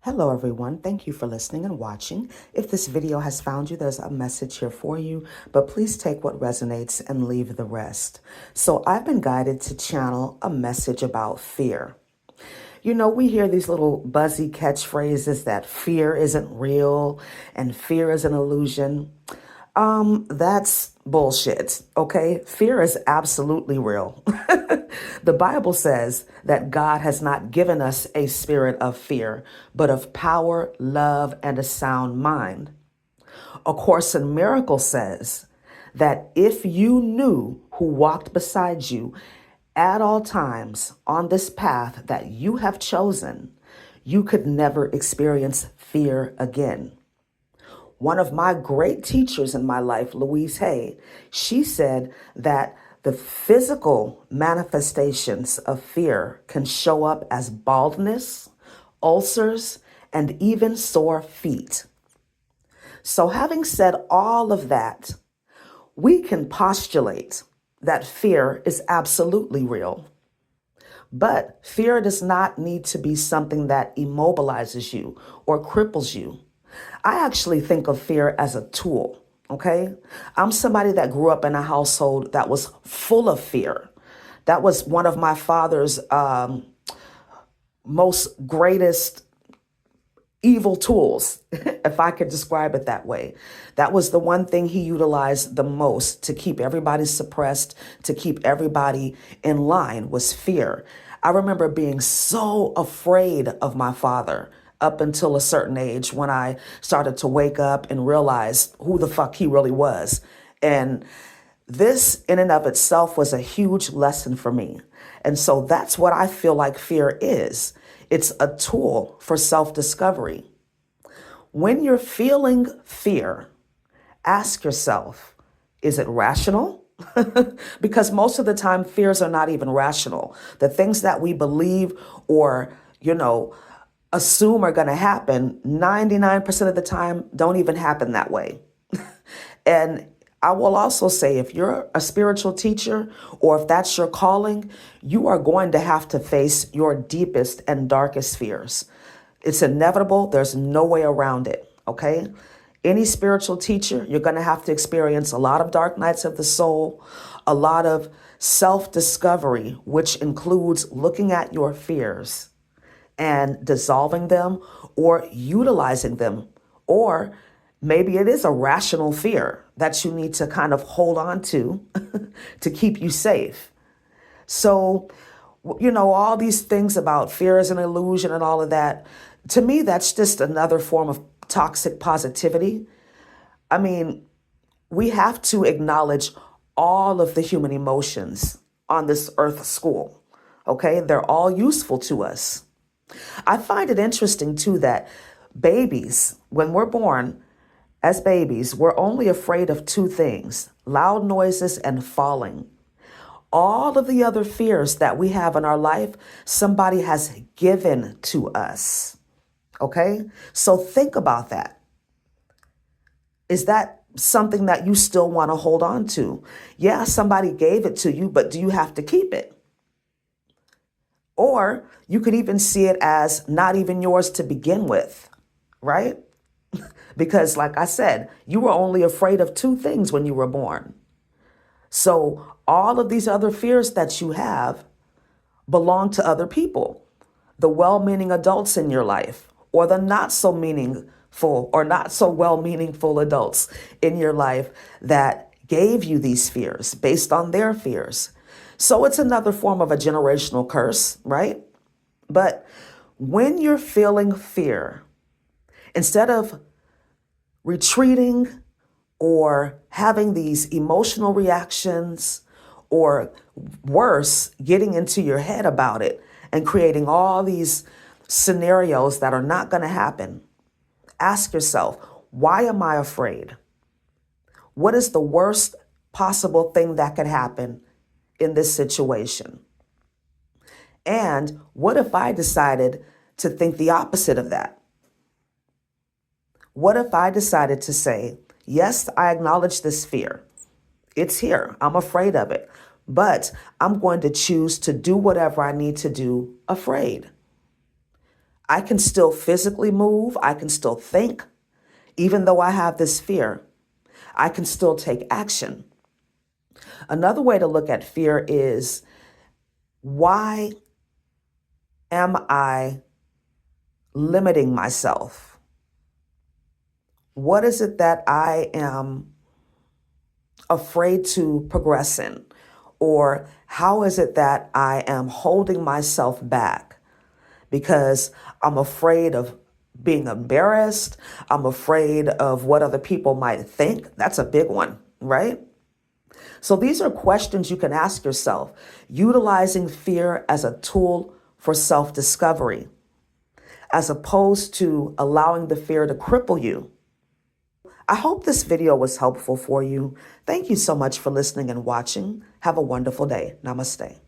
Hello everyone, thank you for listening and watching. If this video has found you, there's a message here for you, but please take what resonates and leave the rest. So I've been guided to channel a message about fear. You know, we hear these little buzzy catchphrases that fear isn't real and fear is an illusion. That's bullshit, okay? Fear is absolutely real. The Bible says that God has not given us a spirit of fear, but of power, love, and a sound mind. A Course in Miracles says that if you knew who walked beside you at all times on this path that you have chosen, you could never experience fear again. One of my great teachers in my life, Louise Hay, she said that the physical manifestations of fear can show up as baldness, ulcers, and even sore feet. So having said all of that, we can postulate that fear is absolutely real. But fear does not need to be something that immobilizes you or cripples you. I actually think of fear as a tool, okay? I'm somebody that grew up in a household that was full of fear. That was one of my father's most greatest evil tools, if I could describe it that way. That was the one thing he utilized the most to keep everybody suppressed, to keep everybody in line, was fear. I remember being so afraid of my father up until a certain age when I started to wake up and realize who the fuck he really was. And this in and of itself was a huge lesson for me. And so that's what I feel like fear is. It's a tool for self-discovery. When you're feeling fear, ask yourself, is it rational? Because most of the time, fears are not even rational. The things that we believe or, assume are going to happen, 99% of the time don't even happen that way. And I will also say, if you're a spiritual teacher or if that's your calling, you are going to have to face your deepest and darkest fears. It's inevitable. There's no way around it, okay? Any spiritual teacher, you're going to have to experience a lot of dark nights of the soul, a lot of self-discovery, which includes looking at your fears and dissolving them or utilizing them. Or maybe it is a rational fear that you need to kind of hold on to to keep you safe. So, all these things about fear is an illusion and all of that, to me, that's just another form of toxic positivity. I mean, we have to acknowledge all of the human emotions on this earth school, okay? They're all useful to us. I find it interesting, too, that babies, when we're born as babies, we're only afraid of two things: loud noises and falling. All of the other fears that we have in our life, somebody has given to us. Okay? So think about that. Is that something that you still want to hold on to? Yeah, somebody gave it to you, but do you have to keep it? Or you could even see it as not even yours to begin with, right? Because like I said, you were only afraid of two things when you were born. So all of these other fears that you have belong to other people, the well-meaning adults in your life, or the not so meaningful or not so well-meaningful adults in your life that gave you these fears based on their fears. So it's another form of a generational curse, right? But when you're feeling fear, instead of retreating or having these emotional reactions, or worse, getting into your head about it and creating all these scenarios that are not going to happen, ask yourself, why am I afraid? What is the worst possible thing that could happen in this situation? And what if I decided to think the opposite of that? What if I decided to say, yes, I acknowledge this fear. It's here. I'm afraid of it. But I'm going to choose to do whatever I need to do afraid. I can still physically move. I can still think, even though I have this fear. I can still take action. Another way to look at fear is, why am I limiting myself? What is it that I am afraid to progress in? Or how is it that I am holding myself back? Because I'm afraid of being embarrassed. I'm afraid of what other people might think. That's a big one, right? So these are questions you can ask yourself, utilizing fear as a tool for self-discovery, as opposed to allowing the fear to cripple you. I hope this video was helpful for you. Thank you so much for listening and watching. Have a wonderful day. Namaste.